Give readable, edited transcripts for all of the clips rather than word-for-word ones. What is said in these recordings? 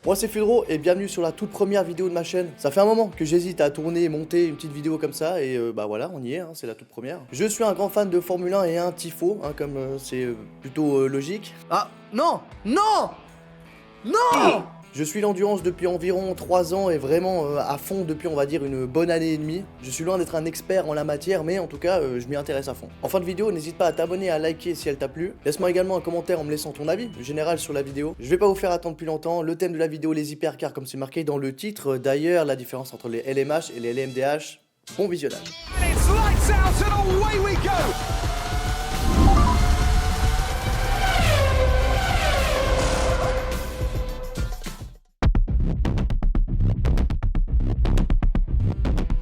Moi c'est Fudro et bienvenue sur la toute première vidéo de ma chaîne. Ça fait un moment que j'hésite à tourner et monter une petite vidéo comme ça et bah voilà, on y est, hein, c'est la toute première. Je suis un grand fan de Formule 1 et un tifo, hein, comme c'est plutôt logique. Ah non, non, non. Je suis l'endurance depuis environ 3 ans et vraiment à fond depuis on va dire une bonne année et demie. Je suis loin d'être un expert en la matière mais en tout cas je m'y intéresse à fond. En fin de vidéo, n'hésite pas à t'abonner, à liker si elle t'a plu. Laisse-moi également un commentaire en me laissant ton avis général sur la vidéo. Je vais pas vous faire attendre plus longtemps. Le thème de la vidéo, les hypercars comme c'est marqué dans le titre. D'ailleurs, la différence entre les LMH et les LMDH. Bon visionnage.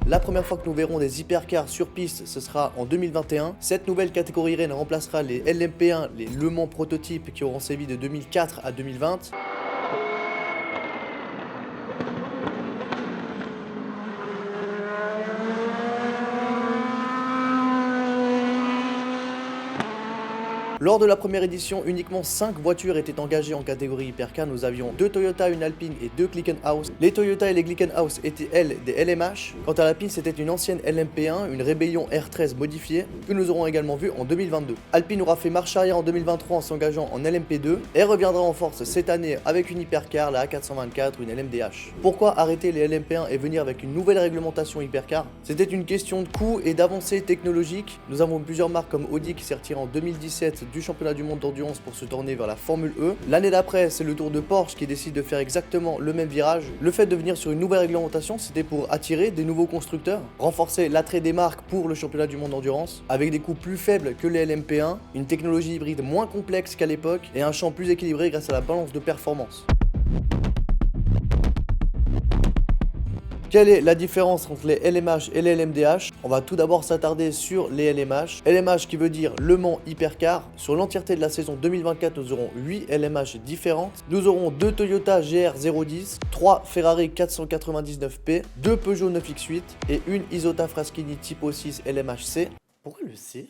La première fois que nous verrons des hypercars sur piste, ce sera en 2021. Cette nouvelle catégorie reine remplacera les LMP1, les Le Mans prototypes qui auront sévi de 2004 à 2020. Lors de la première édition, uniquement 5 voitures étaient engagées en catégorie hypercar. Nous avions 2 Toyota, une Alpine et 2 Glickenhaus. Les Toyota et les Glickenhaus étaient, elles, des LMH. Quant à l'Alpine, c'était une ancienne LMP1, une Rébellion R13 modifiée, que nous aurons également vu en 2022. Alpine aura fait marche arrière en 2023 en s'engageant en LMP2 et reviendra en force cette année avec une hypercar, la A424 ou une LMDH. Pourquoi arrêter les LMP1 et venir avec une nouvelle réglementation hypercar? C'était une question de coût et d'avancée technologique. Nous avons plusieurs marques comme Audi qui s'est retiré en 2017 du championnat du monde d'endurance pour se tourner vers la Formule E. L'année d'après, c'est le tour de Porsche qui décide de faire exactement le même virage. Le fait de venir sur une nouvelle réglementation, c'était pour attirer des nouveaux constructeurs, renforcer l'attrait des marques pour le championnat du monde d'endurance, avec des coûts plus faibles que les LMP1, une technologie hybride moins complexe qu'à l'époque et un champ plus équilibré grâce à la balance de performance. Quelle est la différence entre les LMH et les LMDH? On va tout d'abord s'attarder sur les LMH. LMH qui veut dire Le Mans Hypercar. Sur l'entièreté de la saison 2024, nous aurons 8 LMH différentes. Nous auront 2 Toyota GR010, 3 Ferrari 499P, 2 Peugeot 9X8 et une Isotta Fraschini Tipo 6 LMH-C. Pourquoi le C?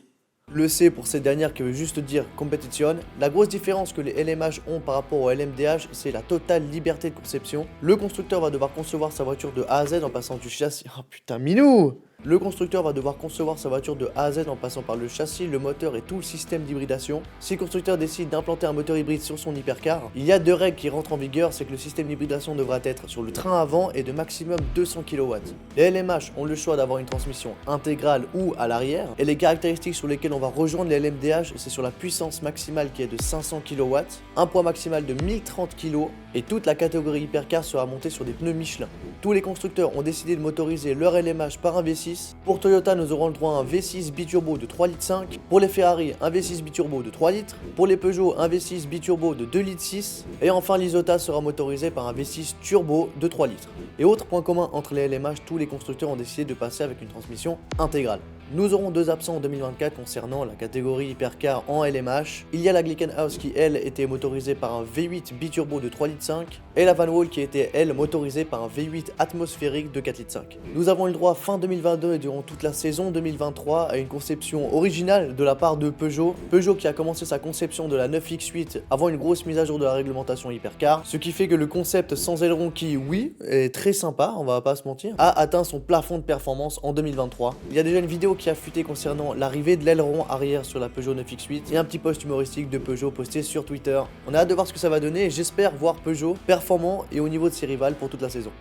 Le C pour cette dernière qui veut juste dire compétition. La grosse différence que les LMH ont par rapport aux LMDH, c'est la totale liberté de conception. Le constructeur va devoir concevoir sa voiture de A à Z en passant du châssis. Oh putain, minou! Le constructeur va devoir concevoir sa voiture de A à Z en passant par le châssis, le moteur et tout le système d'hybridation. Si le constructeur décide d'implanter un moteur hybride sur son hypercar, il y a 2 règles qui rentrent en vigueur, c'est que le système d'hybridation devra être sur le train avant et de maximum 200 kW. Les LMH ont le choix d'avoir une transmission intégrale ou à l'arrière, et les caractéristiques sur lesquelles on va rejoindre les LMDH, c'est sur la puissance maximale qui est de 500 kW, un poids maximal de 1030 kg, et toute la catégorie hypercar sera montée sur des pneus Michelin. Tous les constructeurs ont décidé de motoriser leur LMH par un V6. Pour Toyota, nous aurons le droit à un V6 biturbo de 3,5 litres. Pour les Ferrari, un V6 biturbo de 3 litres. Pour les Peugeot, un V6 biturbo de 2,6 litres. Et enfin, l'Isotta sera motorisé par un V6 turbo de 3 litres. Et autre point commun entre les LMH, tous les constructeurs ont décidé de passer avec une transmission intégrale. Nous aurons 2 absents en 2024 concernant la catégorie hypercar en LMH. Il y a la Glickenhaus qui, elle, était motorisée par un V8 biturbo de 3,5 litres et la Van Wall qui était, elle, motorisée par un V8 atmosphérique de 4,5 litres. Nous avons eu le droit fin 2022 et durant toute la saison 2023 à une conception originale de la part de Peugeot. Peugeot qui a commencé sa conception de la 9X8 avant une grosse mise à jour de la réglementation hypercar, ce qui fait que le concept sans aileron qui, oui, est très sympa, on va pas se mentir, a atteint son plafond de performance en 2023. Il y a déjà une vidéo qui a fuité concernant l'arrivée de l'aileron arrière sur la Peugeot 9X8 et un petit post humoristique de Peugeot posté sur Twitter. On a hâte de voir ce que ça va donner et j'espère voir Peugeot performant et au niveau de ses rivales pour toute la saison.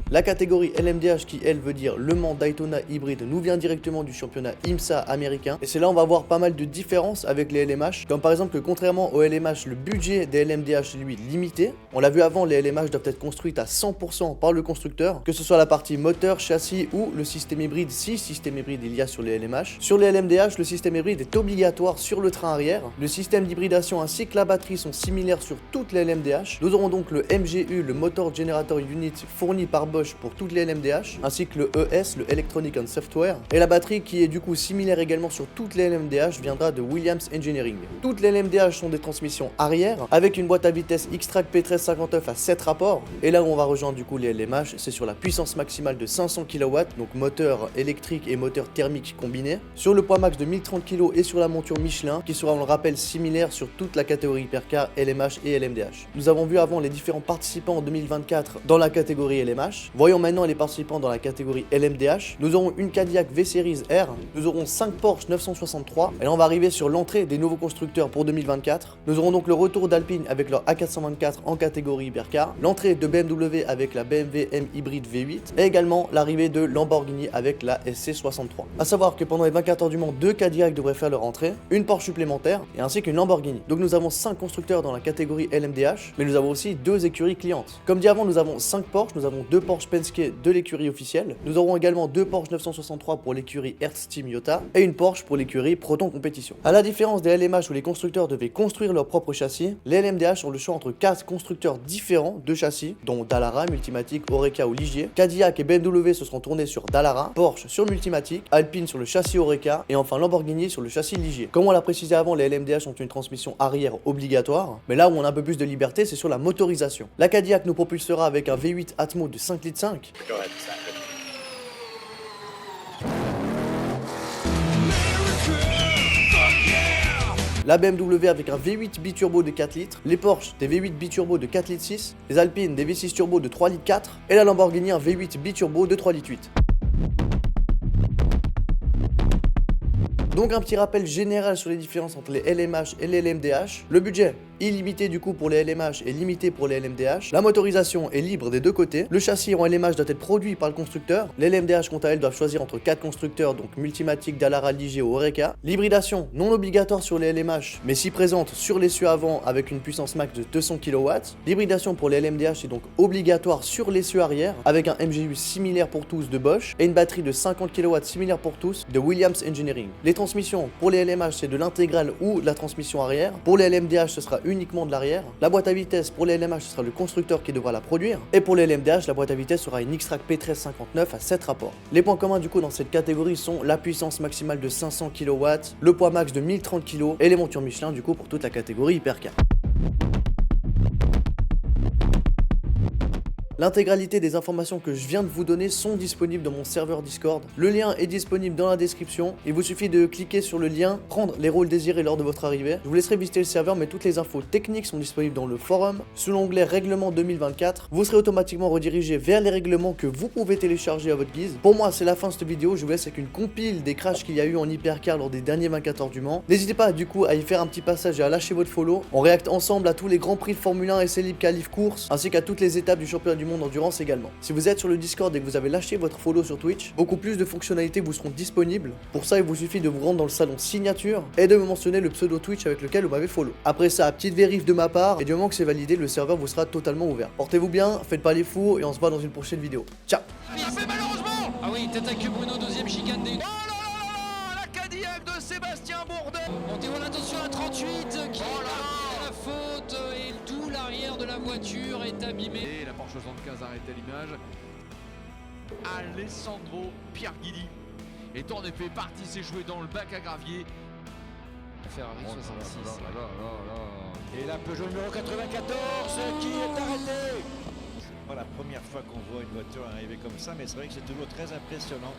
La catégorie LMDH qui elle veut dire Le Mans Daytona hybride nous vient directement du championnat IMSA américain et c'est là on va voir pas mal de différences avec les LMH, comme par exemple que contrairement aux LMH le budget des LMDH est lui limité. On l'a vu avant, les LMH doivent être construites à 100% par le constructeur, que ce soit la partie moteur, châssis ou le système hybride, si système hybride il y a sur les LMH. Sur les LMDH, le système hybride est obligatoire sur le train arrière. Le système d'hybridation ainsi que la batterie sont similaires sur toutes les LMDH. Nous aurons donc le MGU, le Motor Generator Unit fourni par Bosch Bosch pour toutes les LMDH, ainsi que le ES, le Electronic and Software, et la batterie qui est du coup similaire également sur toutes les LMDH viendra de Williams Engineering. Toutes les LMDH sont des transmissions arrière, avec une boîte à vitesse X-Track P1359 à 7 rapports, et là où on va rejoindre du coup les LMH, c'est sur la puissance maximale de 500 kW, donc moteur électrique et moteur thermique combiné, sur le poids max de 1030 kg et sur la monture Michelin, qui sera on le rappelle similaire sur toute la catégorie hypercar, LMH et LMDH. Nous avons vu avant les différents participants en 2024 dans la catégorie LMH. Voyons maintenant les participants dans la catégorie LMDH. Nous aurons une Cadillac V-Series R, nous aurons 5 Porsche 963, et là on va arriver sur l'entrée des nouveaux constructeurs pour 2024. Nous aurons donc le retour d'Alpine avec leur A424 en catégorie hypercar, l'entrée de BMW avec la BMW M Hybrid V8, et également l'arrivée de Lamborghini avec la SC63. A savoir que pendant les 24 heures du Mans, 2 Cadillac devraient faire leur entrée, une Porsche supplémentaire, et ainsi qu'une Lamborghini. Donc nous avons 5 constructeurs dans la catégorie LMDH, mais nous avons aussi 2 écuries clientes. Comme dit avant, nous avons 5 Porsche, nous avons 2 Porsche Penske de l'écurie officielle, nous aurons également 2 Porsche 963 pour l'écurie Hertz Team Iota, et une Porsche pour l'écurie Proton Compétition. À la différence des LMH où les constructeurs devaient construire leur propre châssis, les LMDH ont le choix entre 4 constructeurs différents de châssis, dont Dallara, Multimatic, Oreca ou Ligier. Cadillac et BMW se seront tournés sur Dallara, Porsche sur Multimatic, Alpine sur le châssis Oreca, et enfin Lamborghini sur le châssis Ligier. Comme on l'a précisé avant, les LMDH ont une transmission arrière obligatoire, mais là où on a un peu plus de liberté, c'est sur la motorisation. La Cadillac nous propulsera avec un V8 Atmo de 5,5 litres. La BMW avec un V8 biturbo de 4 litres, les Porsche des V8 biturbo de 4 litres 6, les Alpines des V6 turbo de 3 litres 4, et la Lamborghini un V8 biturbo de 3 litres 8. Donc un petit rappel général sur les différences entre les LMH et les LMDH. Le budget illimité du coup pour les LMH et limité pour les LMDH. La motorisation est libre des deux côtés. Le châssis en LMH doit être produit par le constructeur. Les LMDH quant à elles doivent choisir entre 4 constructeurs, donc Multimatic, Dallara, Ligier ou Oreca. L'hybridation non obligatoire sur les LMH, mais si présente sur l'essieu avant avec une puissance max de 200 kW. L'hybridation pour les LMDH est donc obligatoire sur l'essieu arrière avec un MGU similaire pour tous de Bosch et une batterie de 50 kW similaire pour tous de Williams Engineering. Les transmissions pour les LMH c'est de l'intégrale ou de la transmission arrière. Pour les LMDH ce sera uniquement de l'arrière. La boîte à vitesse pour les LMH ce sera le constructeur qui devra la produire. Et pour les LMDH la boîte à vitesse sera une X-Track P1359 à 7 rapports. Les points communs du coup dans cette catégorie sont la puissance maximale de 500 kW, le poids max de 1030 kg et les montures Michelin du coup pour toute la catégorie hypercar. L'intégralité des informations que je viens de vous donner sont disponibles dans mon serveur Discord. Le lien est disponible dans la description. Il vous suffit de cliquer sur le lien, prendre les rôles désirés lors de votre arrivée. Je vous laisserai visiter le serveur, mais toutes les infos techniques sont disponibles dans le forum. Sous l'onglet Règlement 2024, vous serez automatiquement redirigé vers les règlements que vous pouvez télécharger à votre guise. Pour moi, c'est la fin de cette vidéo. Je vous laisse avec une compile des crashs qu'il y a eu en hypercar lors des derniers 24 heures du Mans. N'hésitez pas du coup à y faire un petit passage et à lâcher votre follow. On réacte ensemble à tous les grands prix de Formule 1 et Libre Qualif course, ainsi qu'à toutes les étapes du championnat du monde endurance également. Si vous êtes sur le Discord et que vous avez lâché votre follow sur Twitch, beaucoup plus de fonctionnalités vous seront disponibles. Pour ça, il vous suffit de vous rendre dans le salon signature et de me mentionner le pseudo Twitch avec lequel vous m'avez follow. Après ça, petite vérif de ma part, et du moment que c'est validé, le serveur vous sera totalement ouvert. Portez-vous bien, faites pas les fous et on se voit dans une prochaine vidéo. Ciao. Il a fait malheureusement. Ah oui, tête à queue Bruno, deuxième chicane des... Oh là là là là, la Cadillac de Sébastien Bourdais. Montez voilà, attention à 38 qui a la faute et tout l'arrière de la voiture est abîmé. Et la Porsche 75 arrêtée à l'image. Alessandro Pierguidi est en effet parti s'échouer dans le bac à gravier. Ferrari 66. Et la Peugeot numéro 94 qui est arrêtée. C'est pas la première fois qu'on voit une voiture arriver comme ça, mais c'est vrai que c'est toujours très impressionnant.